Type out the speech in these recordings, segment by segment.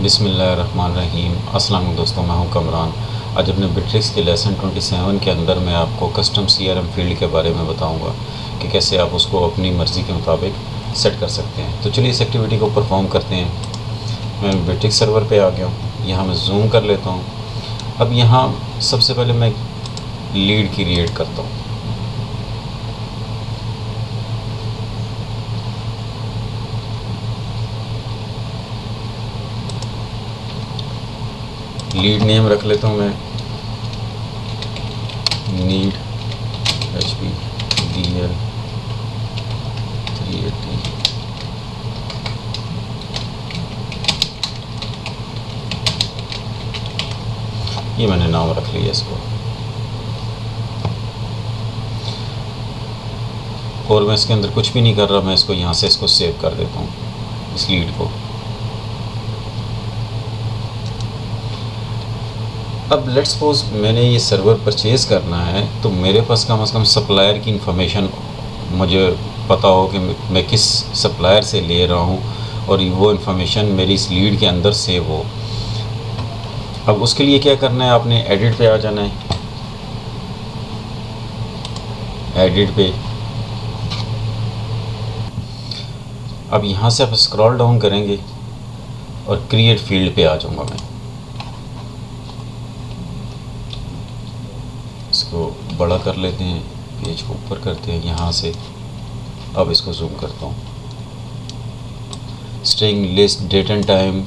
बिस्मिल्लाहिर्रहमानिर्रहीम। अस्सलाम वालेकुम दोस्तों, मैं हूं कमरान। आज अपने बिट्रिक्स के लेसन 27 के अंदर मैं आपको कस्टम सीआरएम फील्ड के बारे में बताऊंगा कि कैसे आप उसको अपनी मर्ज़ी के मुताबिक सेट कर सकते हैं। तो चलिए इस एक्टिविटी को परफॉर्म करते हैं। मैं बिट्रिक्स सर्वर पे आ गया हूँ। यहाँ मैं जूम कर लेता हूँ। अब यहाँ सबसे पहले मैं लीड क्रिएट करता हूँ। लीड नेम रख लेता हूँ मैं, नीड HP DL 380। ये मैंने नाम रख लिया इसको। और मैं इसके अंदर कुछ भी नहीं कर रहा, मैं इसको यहाँ से इसको सेव कर देता हूँ, इस लीड को। अब लेट्स सपोज मैंने ये सर्वर परचेज़ करना है, तो मेरे पास कम से कम सप्लायर की इंफॉर्मेशन मुझे पता हो कि मैं किस सप्लायर से ले रहा हूँ और वो इन्फॉर्मेशन मेरी इस लीड के अंदर सेव हो। अब उसके लिए क्या करना है, आपने एडिट पे आ जाना है। एडिट पे अब यहाँ से आप स्क्रॉल डाउन करेंगे और क्रिएट फील्ड पे आ जाऊँगा मैं। इसको बड़ा कर लेते हैं, पेज को ऊपर करते हैं यहाँ से। अब इसको जूम करता हूँ। String, list, date and time,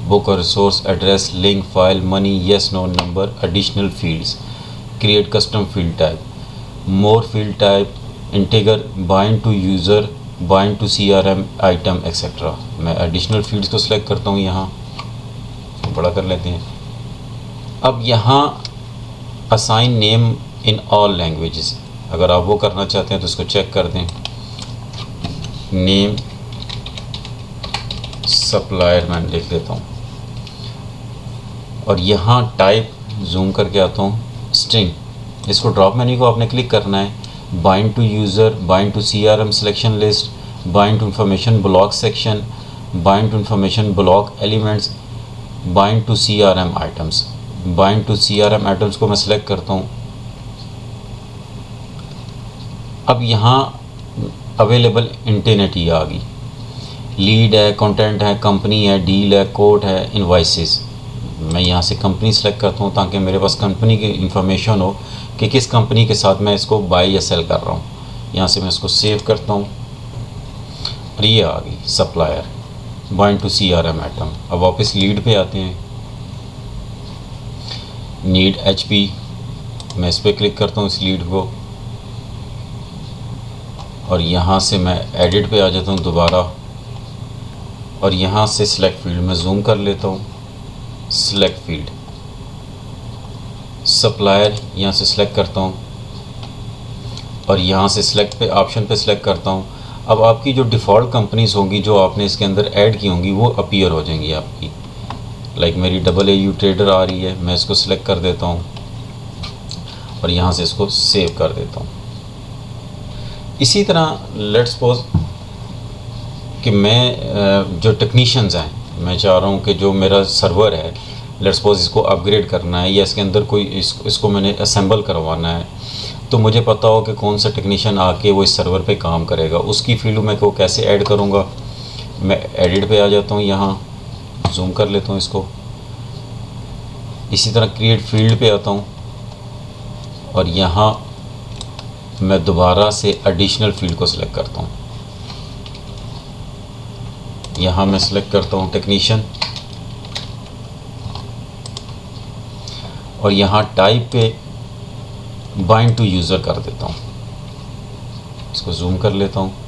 book और resource, address, link, file, money, yes no, number, additional fields, create custom field type, more field type, integer, bind to user, bind to CRM item etcetera. मैं additional fields को select करता हूँ, यहाँ बड़ा कर लेते हैं। अब यहाँ assign name in all languages, अगर आप वो करना चाहते हैं तो इसको चेक कर दें। नेम सप्लायर मैं लिख देता हूँ और यहाँ टाइप जूम करके आता हूँ, स्ट्रिंग। इसको ड्रॉप मेन्यू को आपने क्लिक करना है। Bind to user, bind to CRM selection list, bind to information block section, bind to information block elements, bind to CRM items. Bind to CRM items को मैं सिलेक्ट करता हूँ। अब यहाँ अवेलेबल इंटरनेट आ गई। लीड है, कंटेंट है, company है, डील है, कोड है, इनवॉइसेस। मैं यहाँ से कंपनी सेलेक्ट करता हूँ ताकि मेरे पास कंपनी की इंफॉर्मेशन हो कि किस कंपनी के साथ मैं इसको बाय या सेल कर रहा हूँ। यहाँ से मैं इसको सेव करता हूँ और ये आ गई supplier, bind to CRM item. अब वापस लीड पे आते हैं। नीड HP, मैं इस पर क्लिक करता हूँ, इस लीड को, और यहाँ से मैं एडिट पे आ जाता हूँ दोबारा और यहाँ से सिलेक्ट फील्ड में जूम कर लेता हूँ। सिलेक्ट फील्ड, सप्लायर यहाँ से सिलेक्ट करता हूँ और यहाँ से सिलेक्ट पे ऑप्शन पे सिलेक्ट करता हूँ। अब आपकी जो डिफ़ॉल्ट कंपनीज होंगी जो आपने इसके अंदर ऐड की होंगी वो अपीयर हो जाएंगी आपकी। लाइक मेरी AAU ट्रेडर आ रही है, मैं इसको सिलेक्ट कर देता हूँ और यहाँ से इसको सेव कर देता हूँ। इसी तरह लेट्स सपोज कि मैं जो टेक्नीशियंस हैं, मैं चाह रहा हूँ कि जो मेरा सर्वर है, लेट्स सपोज इसको अपग्रेड करना है या इसके अंदर कोई इसको मैंने असेंबल करवाना है, तो मुझे पता हो कि कौन सा टेक्नीशियन आके वो इस सर्वर पे काम करेगा। उसकी फील्ड में को कैसे ऐड करूँगा, मैं एडिट पे आ जाता हूँ, यहाँ जूम कर लेता हूँ इसको। इसी तरह क्रिएट फील्ड पे आता हूँ और यहाँ मैं दोबारा से एडिशनल फील्ड को सिलेक्ट करता हूँ। यहाँ मैं सिलेक्ट करता हूँ टेक्नीशियन और यहाँ टाइप पे बाइंड टू यूज़र कर देता हूँ। इसको जूम कर लेता हूँ।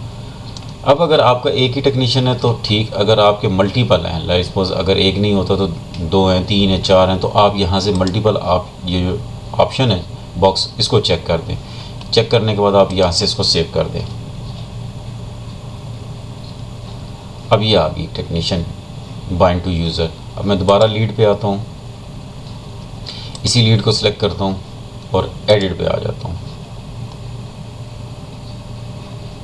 अब अगर आपका एक ही टेक्नीशियन है तो ठीक, अगर आपके मल्टीपल हैं, लाइक सपोज अगर एक नहीं होता तो 2 हैं, 3 हैं, 4 हैं, तो आप यहाँ से मल्टीपल, आप ये जो ऑप्शन है बॉक्स, इसको चेक कर दें। चेक करने के बाद आप यहाँ से इसको सेव कर दें। अब ये आ गई टेक्नीशियन बाइंड टू यूज़र। अब मैं दोबारा लीड पे आता हूँ, इसी लीड को सिलेक्ट करता हूँ और एडिट पे आ जाता हूँ।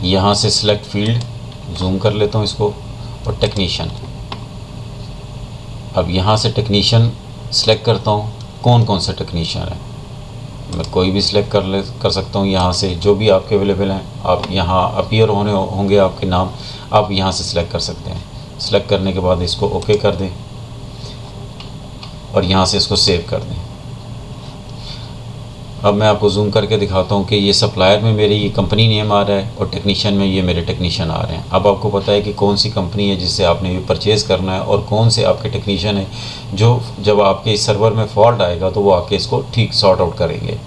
यहाँ से सिलेक्ट फील्ड, जूम कर लेता हूँ इसको और टेक्नीशियन, अब यहाँ से टेक्नीशियन सेलेक्ट करता हूँ, कौन कौन सा टेक्नीशियन है, मैं कोई भी सिलेक्ट कर सकता हूँ। यहाँ से जो भी आपके अवेलेबल हैं, आप यहाँ अपीयर होंगे आपके नाम, आप यहाँ से सिलेक्ट कर सकते हैं। सिलेक्ट करने के बाद इसको ओके कर दें और यहाँ से इसको सेव कर दें। अब मैं आपको जूम करके दिखाता हूँ कि ये सप्लायर में मेरे ये कंपनी नेम आ रहा है और टेक्नीशियन में ये मेरे टेक्नीशियन आ रहे हैं। अब आपको पता है कि कौन सी कंपनी है जिससे आपने ये परचेज़ करना है और कौन से आपके टेक्नीशियन है जो जब आपके इस सर्वर में फॉल्ट आएगा तो वो आके इसको ठीक सॉर्ट आउट करेंगे।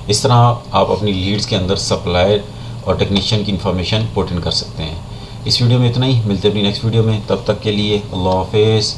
इस तरह आप अपनी लीड्स के अंदर सप्लायर और टेक्नीशियन की इन्फॉर्मेशन पुट इन कर सकते हैं। इस वीडियो में इतना ही, मिलते हैं अपनी नेक्स्ट वीडियो में, तब तक के लिए अल्लाह हाफिज़।